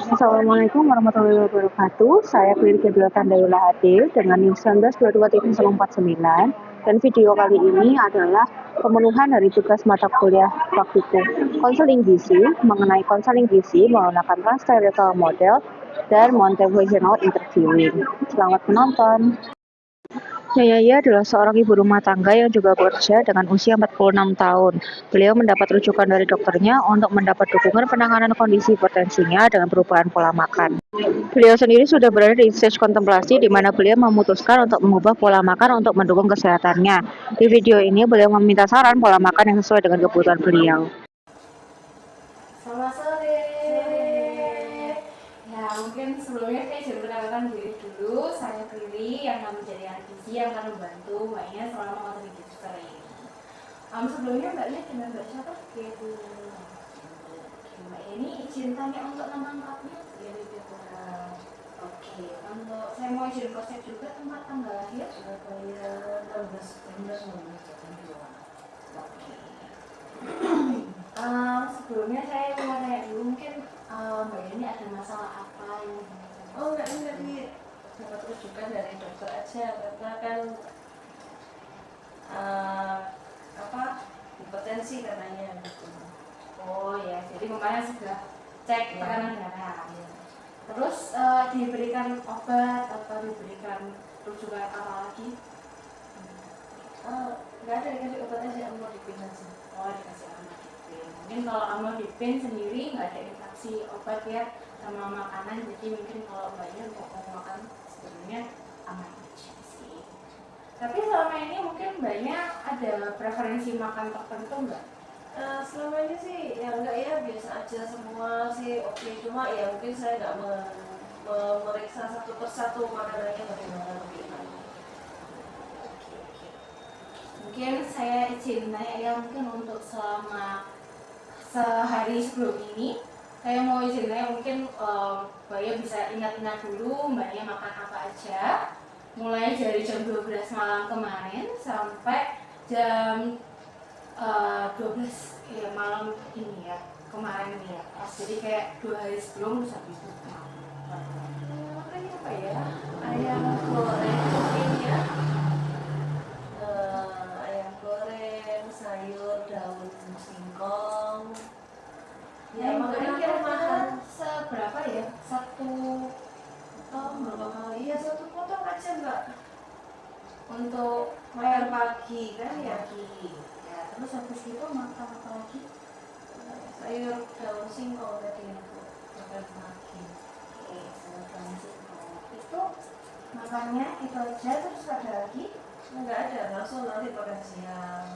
Assalamualaikum warahmatullahi wabarakatuh. Saya Kliri Gabriel Tandayula Hadir dengan NIM 1922.049 dan video kali ini adalah pemenuhan dari tugas mata kuliah praktikum konseling gizi mengenai konseling gizi menggunakan transferable model dan motivational interviewing. Selamat menonton. Yaya adalah seorang ibu rumah tangga yang juga bekerja dengan usia 46 tahun. Beliau mendapat rujukan dari dokternya untuk mendapat dukungan penanganan kondisi hipertensinya dengan perubahan pola makan. Beliau sendiri sudah berada di stage kontemplasi di mana beliau memutuskan untuk mengubah pola makan untuk mendukung kesehatannya. Di video ini beliau meminta saran pola makan yang sesuai dengan kebutuhan beliau. Selamat sore. Ya, mungkin sebelumnya saya izin perkenalkan diri dulu. Saya Prilly yang akan menjadi anak gizi yang akan membantu Mbaknya selama materi gizi sore ini. Sebelumnya Mbaknya dengan Mbak siapa? Gitu. Mbak ini izin tanya untuk nama lengkapnya. Oke, untuk saya mau izin cross-check juga tempat tanggal lahir. Surabaya 16 September 1982. Oke. Sebelumnya saya mau tanya dulu, mungkin Mbak ini ada masalah apa yang enggak nih, dapat rujukan dari dokter aja karena kan hipertensi katanya gitu. Oh ya, jadi makanya sudah cek tekanan darah. Ya. Terus diberikan obat atau diberikan rujukan apa lagi? Nggak ada, dikasih obat aja, amlodipin aja. Oh, dikasih amlodipin. Mungkin kalau amlodipin sendiri nggak ada interaksi obat ya sama makanan, jadi mungkin kalau Mbaknya untuk makan sebenarnya aman aja sih. Tapi selama ini mungkin Mbaknya ada preferensi makan tertentu nggak? Selama ini sih ya enggak ya, biasa aja semua sih, oke. Cuma ya mungkin saya nggak memeriksa satu persatu makanannya bagaimana begitu. Mungkin saya izin tanya ya, mungkin untuk selama sehari sebelum ini saya mau izin tanya, mungkin Mbaknya bisa ingat-ingat dulu Mbaknya makan apa aja mulai dari jam 12 malam kemarin sampai jam 12 ya malam ini ya, kemarin ini ya. Jadi kayak 2 hari sebelum terus habis itu Makanya apa ya, ayam goreng mungkin ya, ayam goreng, sayur, daun singkong ya. Makanan kira-kira seberapa ya? Berapa kali ya, satu potong aja mbak, Untuk makan pagi kan ya. Ya, terus habis itu makan apa lagi? Sayur daun singkong tadi itu makan pagi. Oke, sayur daun singkong. Itu makannya itu aja, terus ada lagi? Enggak ada, langsung nanti makan siang.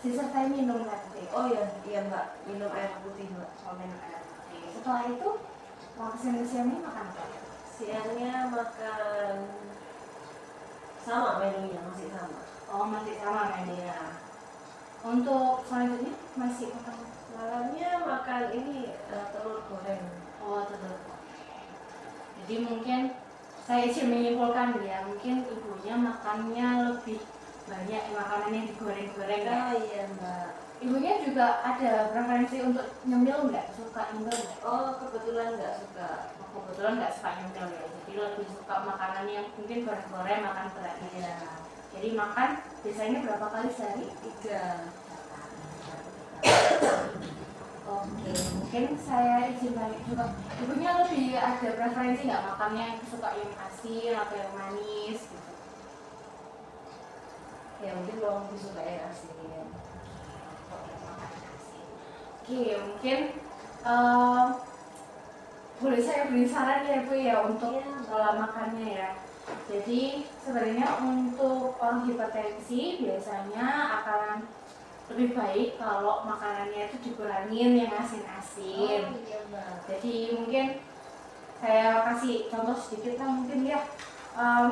Disertai minum nanti. Oh iya mbak, minum air putih mbak. Minum air putih. Setelah itu siangnya makan apa? Siangnya makan sama, menunya masih sama. Oh, masih sama menunya. Untuk selanjutnya masih makan Malamnya makan ini telur goreng. Oh, telur. Jadi mungkin saya izin menyimpulkan ya, mungkin ibunya makannya lebih banyak makanan yang digoreng-goreng ya. Iya mbak. Ibunya juga ada preferensi untuk nyemil nggak? Suka nyemil nggak? Oh kebetulan nggak suka. Kebetulan nggak suka nyemil ya, jadi lebih suka makanan yang mungkin goreng-goreng, makan berat ya. Jadi makan biasanya berapa kali sehari? 3. Oke, mungkin saya izin tanya juga, ibunya lebih ada preferensi nggak makannya yang suka yang asin atau yang manis gitu? Ya mungkin kalau lebih suka yang asin. Oke, mungkin boleh saya beri saran ya Bu ya untuk pola makannya ya. Jadi sebenarnya untuk orang hipertensi biasanya akan lebih baik kalau makanannya itu dikurangin yang asin-asin. Oh iya mbak. Jadi mungkin saya kasih contoh sedikit lah mungkin ya.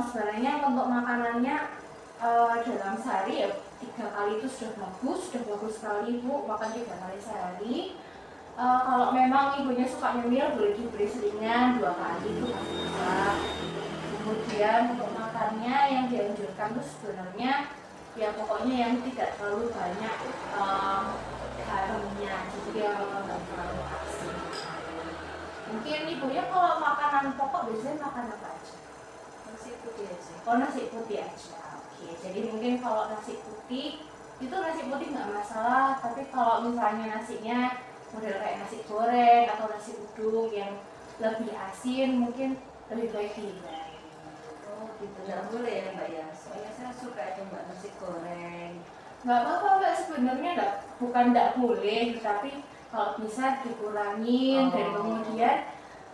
Sebenarnya untuk makanannya dalam sehari ya 3 kali itu sudah bagus sekali Bu, makan 3 kali sehari. Kalau memang ibunya suka nyemil boleh diberi selingan 2 kali itu masih bisa. Kemudian untuk makannya yang dianjurkan itu sebenarnya ya pokoknya yang tidak terlalu banyak garamnya, jadi yang nggak terlalu asin. Mungkin ibunya kalau makanan pokok biasanya makan apa aja? Nasi putih aja. Oh, nasi putih aja. Oke, jadi mungkin kalau nasi putih itu nasi putih nggak masalah, tapi kalau misalnya nasinya model kayak nasi goreng atau nasi uduk yang lebih asin mungkin lebih baik dihindari. Oh gitu, nggak boleh ya Mbak ya? Soalnya saya suka itu Mbak nasi goreng. Nggak apa-apa Mbak, sebenarnya bukan nggak boleh, tapi kalau bisa dikurangin. Dan kemudian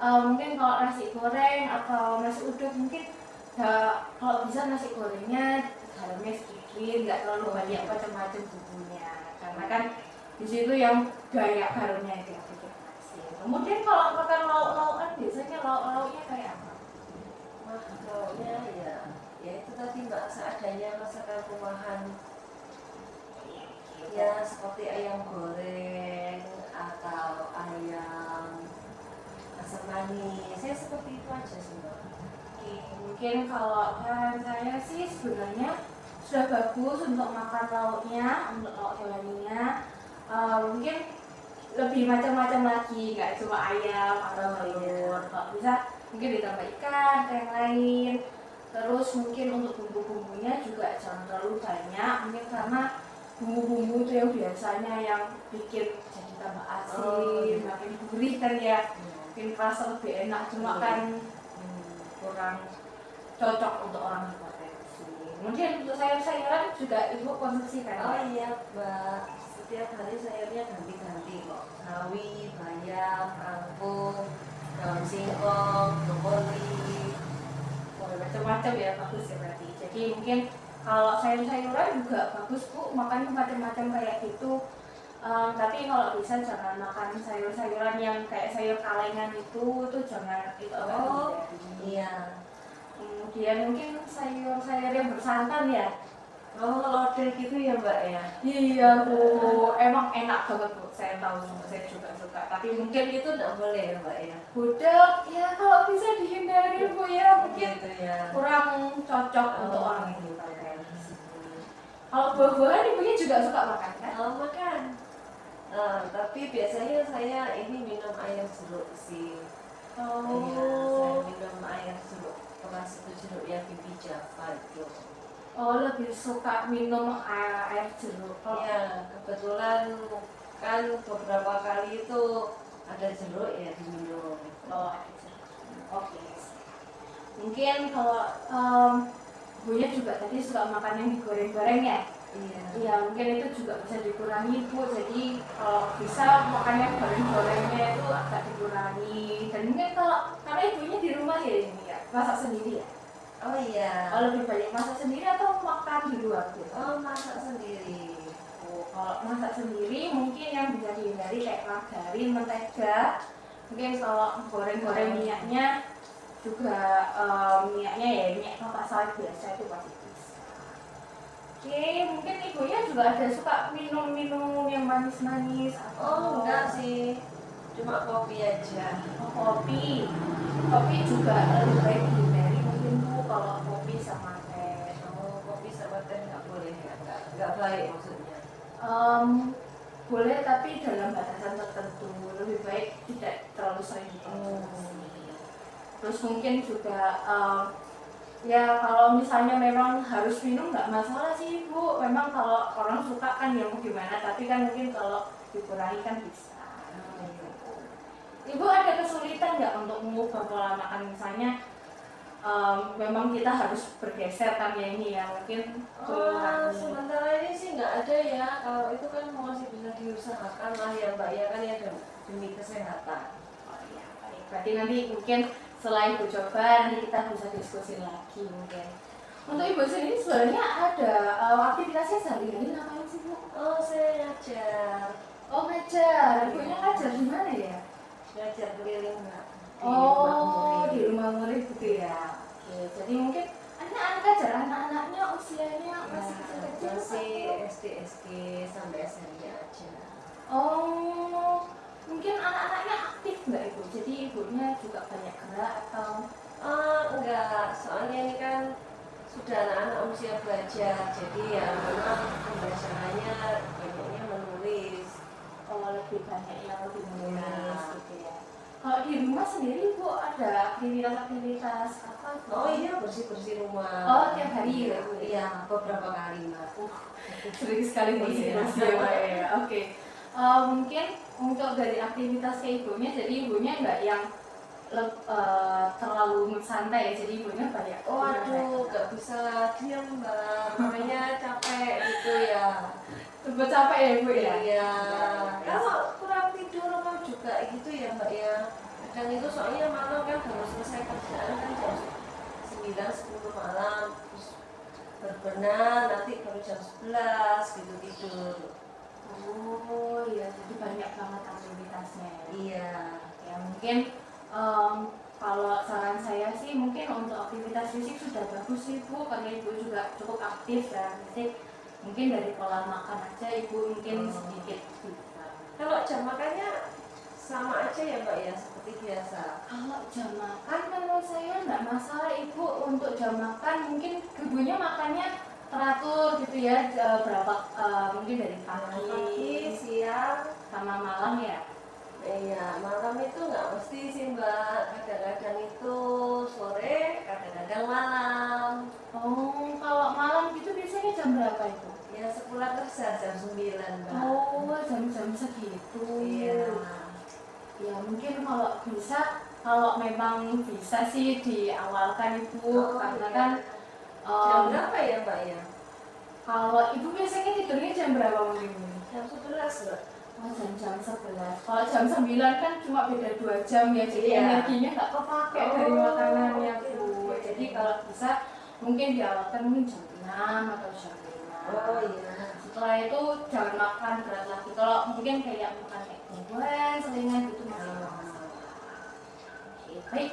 mungkin kalau nasi goreng atau nasi uduk mungkin kalau bisa nasi gorengnya garamnya sedikit, nggak terlalu banyak macam-macam bumbunya, karena kan di situ yang banyak garamnya itu yang bikin asin. Kemudian kalau makan lauk-laukan biasanya lauk-lauknya kayak apa? Wah, lauknya ya itu tadi Mbak, seadanya masakan rumahan. Ya seperti ayam goreng atau ayam asam manis, saya seperti itu aja sih Mbak. Oke, mungkin kalau saya sih sebenarnya sudah bagus untuk makan lauknya, untuk lauk hewaninya. Mungkin lebih macam-macam lagi, nggak cuma ayam atau telur. Kalau bisa mungkin ditambah ikan atau yang lain. Terus mungkin untuk bumbu-bumbunya juga jangan terlalu banyak, mungkin karena bumbu-bumbu itu yang biasanya yang bikin jadi tambah asin, makin gurih kan ya, mungkin rasa lebih enak, cuma kan kurang cocok untuk orang hipertensi. Kemudian untuk sayur-sayuran juga ibu konsumsi kan? Oh iya Mbak, setiap hari sayurnya ganti-ganti kok. Sawi, bayam, kangkung, daun singkong, brokoli. Macam-macam ya, bagus ya berarti. Jadi mungkin kalau sayur-sayuran juga bagus Bu, makan macam-macam kayak gitu. Tapi kalau bisa jangan makan sayur-sayuran yang kayak sayur kalengan itu jangan, itu agak dihindari. Iya. Kemudian mungkin sayur-sayur yang bersantan ya. Oh, lodeh gitu ya Mbak ya? Iya Bu, emang enak banget Bu, saya tahu, saya juga suka. Tapi mungkin Itu nggak boleh ya Mbak ya? gudeg ya kalau bisa dihindari Bu ya, mungkin Gitu ya. kurang cocok untuk orang yang hipertensi. Kalau buah-buahan ibunya juga suka makan kan? Oh, makan. Tapi biasanya saya ini minum air jeruk sih. Oh, Iya, saya minum air jeruk keras itu jeruk yang bibi Java itu. oh lebih suka minum air jeruk. Iya, kebetulan kan beberapa kali itu ada jeruk ya diminum. Oh, air jeruk. Oke. Mungkin kalau ibunya juga tadi suka makan yang digoreng-goreng ya? Iya. Iya, mungkin itu juga bisa dikurangi Bu. Jadi kalau bisa makan yang goreng-gorengnya itu agak dikurangi. Dan mungkin kalau karena ibunya di rumah ya ini ya, masak sendiri ya. Oh iya. Oh, lebih banyak masak sendiri atau makan di luar gitu? Oh, masak sendiri. Oh, kalau masak sendiri mungkin yang bisa dihindari kayak margarin, mentega. Mungkin kalau goreng-goreng minyaknya juga minyaknya ya minyak kelapa sawit biasa itu pasti bisa. Oke, mungkin ibunya juga ada suka minum-minum yang manis-manis atau Oh, enggak sih. Cuma kopi aja. Oh, kopi. Kopi juga lebih baik dihindari mungkin Bu kalau kopi sama teh. Oh, kopi sama teh nggak boleh ya? Nggak baik maksudnya. Boleh tapi dalam batasan tertentu, lebih baik tidak terlalu sering dikonsumsi. Terus mungkin juga ya kalau misalnya memang harus minum nggak masalah sih Bu, memang kalau orang suka kan ya mau gimana, tapi kan mungkin kalau dikurangi kan bisa. Ibu ada kesulitan nggak untuk mengubah pola makan, misalnya memang kita harus bergeser kan ya ini ya mungkin Sementara ini sih nggak ada ya. Kalau itu kan masih bisa diusahakan lah ya Mbak ya, kan ya demi kesehatan. Oh iya, baik. Berarti nanti mungkin setelah Ibu coba nanti kita bisa diskusi lagi mungkin. Untuk Ibu sendiri sebenarnya ada aktivitasnya sehari-hari ngapain sih Bu? Oh, saya ngajar. Oh ngajar, ibunya ngajar di mana ya? Ngajar keliling Mbak. Oh di rumah murid gitu ya. Oke, jadi mungkin anak-anak ngajar, anak-anaknya usianya masih kecil-kecil. Masih SD sampai SMP aja. Oh, mungkin anak-anaknya aktif nggak Ibu? Jadi ibunya juga banyak gerak atau? Enggak, soalnya ini kan sudah anak-anak usia belajar, jadi ya memang pembelajarannya banyaknya menulis. Oh lebih banyak yang lebih menulis gitu ya. Kalau di rumah sendiri ibu ada aktivitas apa? Oh iya, bersih-bersih rumah. Oh, tiap hari ya Bu? Iya, beberapa kali Mbak. Sering sekali bersih-bersih ya Pak ya. Oke. Mungkin untuk dari aktivitas ke ibunya, jadi ibunya nggak yang terlalu santai ya, jadi ibunya banyak. Waduh, nggak bisa diam Mbak, makanya capek gitu ya. Cepet capek ya ibu ya? Iya, kalau kurang tidur apa juga gitu ya Mbak ya. Kadang itu soalnya malam kan baru selesai kerjaan kan jam 9-10 malam, terus berbenah nanti baru jam 11 gitu tidur. Oh iya, jadi banyak banget aktivitasnya. Iya. Ya mungkin kalau saran saya sih mungkin untuk aktivitas fisik sudah bagus sih Bu, karena ibu juga cukup aktif dan fisik. Mungkin dari pola makan aja ibu mungkin sedikit bisa. Kalau jam makannya sama aja ya Mbak ya, seperti biasa. Kalau jam makan menurut saya nggak masalah ibu, untuk jam makan mungkin ibunya makannya teratur gitu ya, berapa mungkin dari Pagi, pagi siang, sama malam ya. iya, malam itu nggak mesti sih Mbak. Kadang-kadang itu sore, kadang-kadang malam. Oh, kalau malam gitu biasanya jam berapa itu? Ya sepulang kerja jam 9 Mbak. Oh, jam-jam segitu. Iya. Ya mungkin kalau bisa, kalau memang bisa sih diawalkan ibu, Oh, karena iya. kan Jam berapa ya Mbak ya? kalau ibu biasanya tidurnya jam berapa mungkin? Jam 11 Mbak. Oh, jam 11. Kalau jam 9 kan cuma beda 2 jam ya, jadi Iya. energinya nggak kepakai dari Oh, makanannya oke, Bu. oke. Jadi kalau bisa mungkin diawalkan mungkin jam 6 atau jam 5. Oh iya. Setelah itu jangan makan berat lagi. Kalau mungkin kayak makan kayak buah, selingan gitu masih nggak masalah. Oke, baik.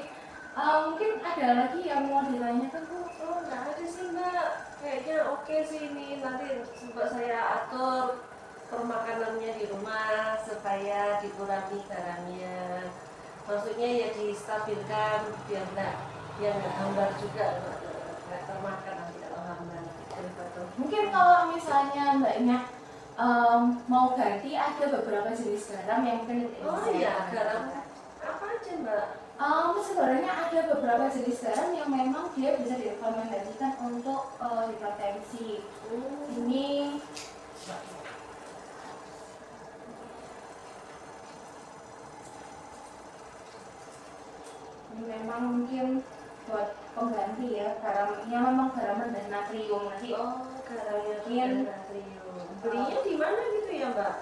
Mungkin ada lagi yang mau ditanyakan Bu? Oh nggak ada sih Mbak. Kayaknya oke sih ini, nanti coba saya atur permakanannya di rumah supaya dikurangi garamnya. Maksudnya ya distabilkan biar nggak hambar juga, nggak termakan nanti kalau hambar. Mungkin kalau misalnya mbaknya mau ganti, ada beberapa jenis garam yang mungkin Oh bisa iya, diganti. garam apa aja Mbak? Sebenarnya ada beberapa jenis garam yang memang dia bisa direkomendasikan untuk hipertensi. Ini memang mungkin buat pengganti ya, garamnya memang garam rendah natrium. Nanti Oh, garamnya mungkin natrium. Belinya di mana gitu ya Mbak?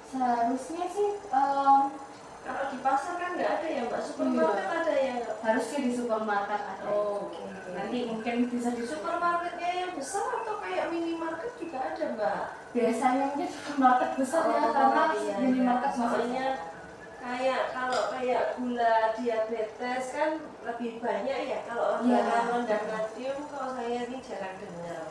seharusnya sih Kalau di pasar kan nggak ada ya Mbak, supermarket ada yang nggak? harusnya di supermarket ada. Oh, oke. Nanti mungkin bisa di Supermarketnya yang besar atau kayak minimarket juga ada Mbak? biasanya mungkin supermarket besar ya, karena iya, minimarket iya. masih Soalnya kalau kayak gula diabetes kan lebih banyak ya, kalau Iya. garam rendah natrium kalau saya ini jarang dengar.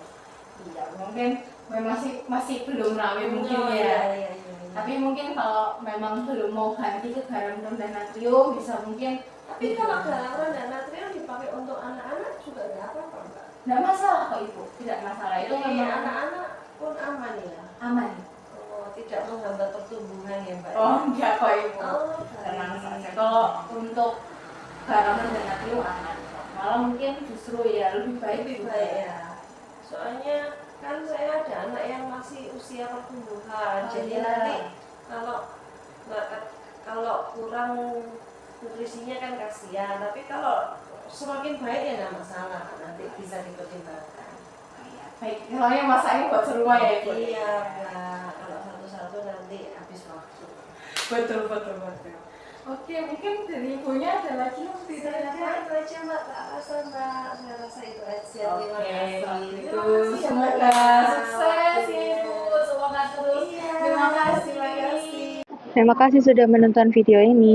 iya, mungkin memang masih belum ramai mungkin Oh, ya. iya, iya, iya. Tapi mungkin kalau memang belum mau ganti ke garam rendah natrium, bisa mungkin. Tapi kalau garam rendah natrium dipakai untuk anak-anak juga nggak apa-apa Mbak. Nggak masalah kok ibu, tidak masalah, itu Jadi memang anak-anak pun aman ya. aman. Oh, tidak menghambat pertumbuhan ya Mbak. Oh enggak kok ibu, Oh, tenang baik. saja. Kalau untuk garam rendah natrium aman, malah mungkin justru ya lebih baik Lebih juga. baik ya. Soalnya kan saya ada anak yang masih usia pertumbuhan, Oh, jadi iya. nanti kalau kurang nutrisinya kan kasihan. Tapi kalau semakin baik ya nggak masalah, nanti bisa dipertimbangkan. Baik, soalnya masaknya buat semua ya ibu. Iya, Mbak. Kalau satu-satu nanti habis waktu. Betul. Oke, mungkin dari ibunya ada lagi yang ditanyakan. Itu aja Mbak, tak rasa Mbak. Saya rasa itu aja. Terima Oke, kasih. itu Terima kasih ya, semoga Mbak. sukses Oke. ibu, semoga terus. Iya, Terima kasih. terima kasih. Terima kasih sudah menonton video ini.